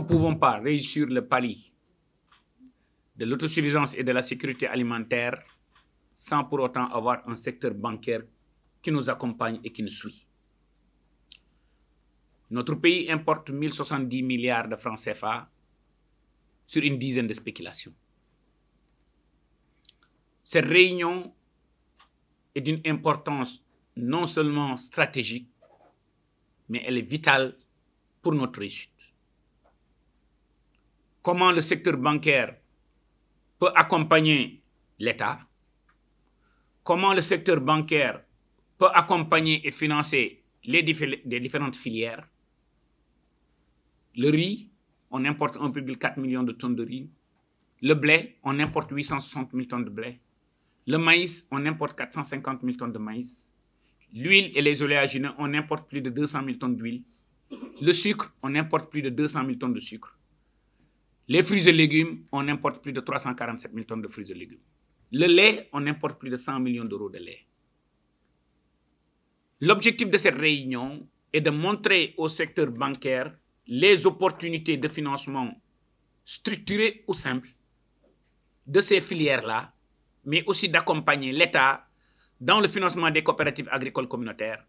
ne pouvons pas réussir le palier de l'autosuffisance et de la sécurité alimentaire sans pour autant avoir un secteur bancaire qui nous accompagne et qui nous suit. Notre pays importe 1070 milliards de francs CFA sur une dizaine de spéculations. Cette réunion est d'une importance non seulement stratégique, mais elle est vitale pour notre réussite. Comment le secteur bancaire peut accompagner l'État? Comment le secteur bancaire peut accompagner et financer les différentes filières? Le riz, on importe 1,4 million de tonnes de riz. Le blé, on importe 860 000 tonnes de blé. Le maïs, on importe 450 000 tonnes de maïs. L'huile et les oléagineux, on importe plus de 200 000 tonnes d'huile. Le sucre, on importe plus de 200 000 tonnes de sucre. Les fruits et légumes, on importe plus de 347 000 tonnes de fruits et légumes. Le lait, on importe plus de 100 millions d'euros de lait. L'objectif de cette réunion est de montrer au secteur bancaire les opportunités de financement structurées ou simples de ces filières-là, mais aussi d'accompagner l'État dans le financement des coopératives agricoles communautaires,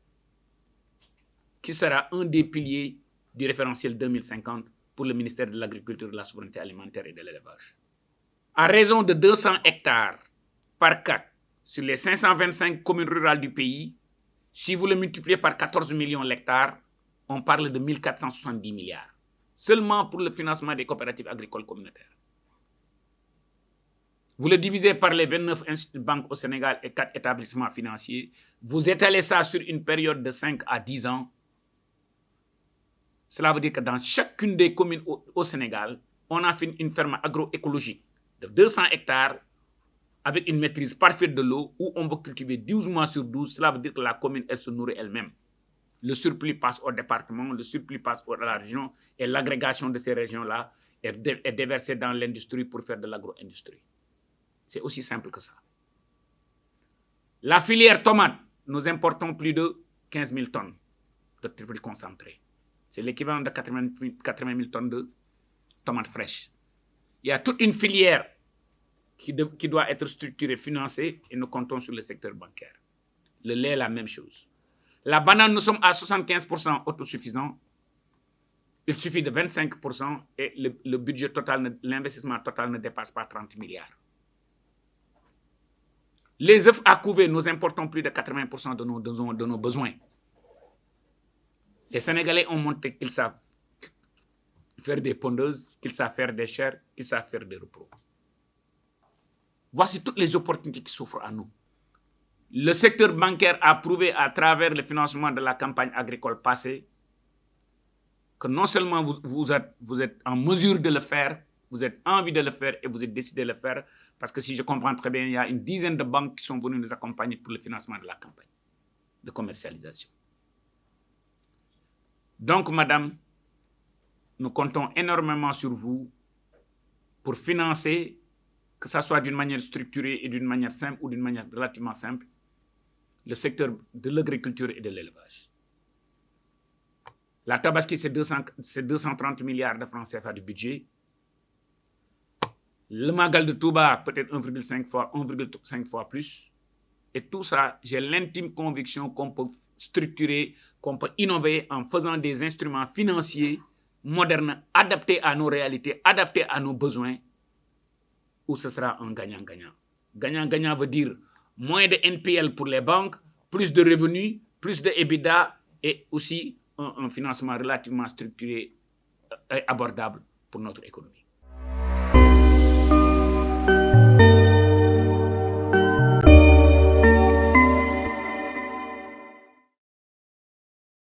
qui sera un des piliers du référentiel 2050 pour le ministère de l'Agriculture, de la Souveraineté alimentaire et de l'Élevage. À raison de 200 hectares par 4 sur les 525 communes rurales du pays, si vous le multipliez par 14 millions d'hectares, on parle de 1470 milliards, seulement pour le financement des coopératives agricoles communautaires. Vous le divisez par les 29 instituts de banque au Sénégal et 4 établissements financiers, vous étalez ça sur une période de 5 à 10 ans. Cela veut dire que dans chacune des communes au Sénégal, on a fait une ferme agroécologique de 200 hectares avec une maîtrise parfaite de l'eau où on va cultiver 12 mois sur 12. Cela veut dire que la commune, elle se nourrit elle-même. Le surplus passe au département, le surplus passe à la région et l'agrégation de ces régions-là est déversée dans l'industrie pour faire de l'agro-industrie. C'est aussi simple que ça. La filière tomate, nous importons plus de 15 000 tonnes de triple concentré. C'est l'équivalent de 80 000 tonnes de tomates fraîches. Il y a toute une filière qui doit être structurée, financée, et nous comptons sur le secteur bancaire. Le lait, la même chose. La banane, nous sommes à 75% autosuffisants. Il suffit de 25% et le budget total, l'investissement total ne dépasse pas 30 milliards. Les œufs à couver, nous importons plus de 80% de nos besoins. Les Sénégalais ont montré qu'ils savent faire des pondeuses, qu'ils savent faire des chairs, qu'ils savent faire des repros. Voici toutes les opportunités qui s'offrent à nous. Le secteur bancaire a prouvé à travers le financement de la campagne agricole passée que non seulement vous êtes en mesure de le faire, vous êtes envie de le faire et vous êtes décidé de le faire, parce que si je comprends très bien, il y a une dizaine de banques qui sont venues nous accompagner pour le financement de la campagne de commercialisation. Donc, madame, nous comptons énormément sur vous pour financer, que ce soit d'une manière structurée et d'une manière simple ou d'une manière relativement simple, le secteur de l'agriculture et de l'élevage. La Tabaski, c'est 230 milliards de francs CFA du budget. Le Magal de Touba, peut-être 1,5 fois plus. Et tout ça, j'ai l'intime conviction qu'on peut structurer, qu'on peut innover en faisant des instruments financiers modernes, adaptés à nos réalités, adaptés à nos besoins, où ce sera un gagnant-gagnant. Gagnant-gagnant veut dire moins de NPL pour les banques, plus de revenus, plus de EBITDA et aussi un financement relativement structuré et abordable pour notre économie.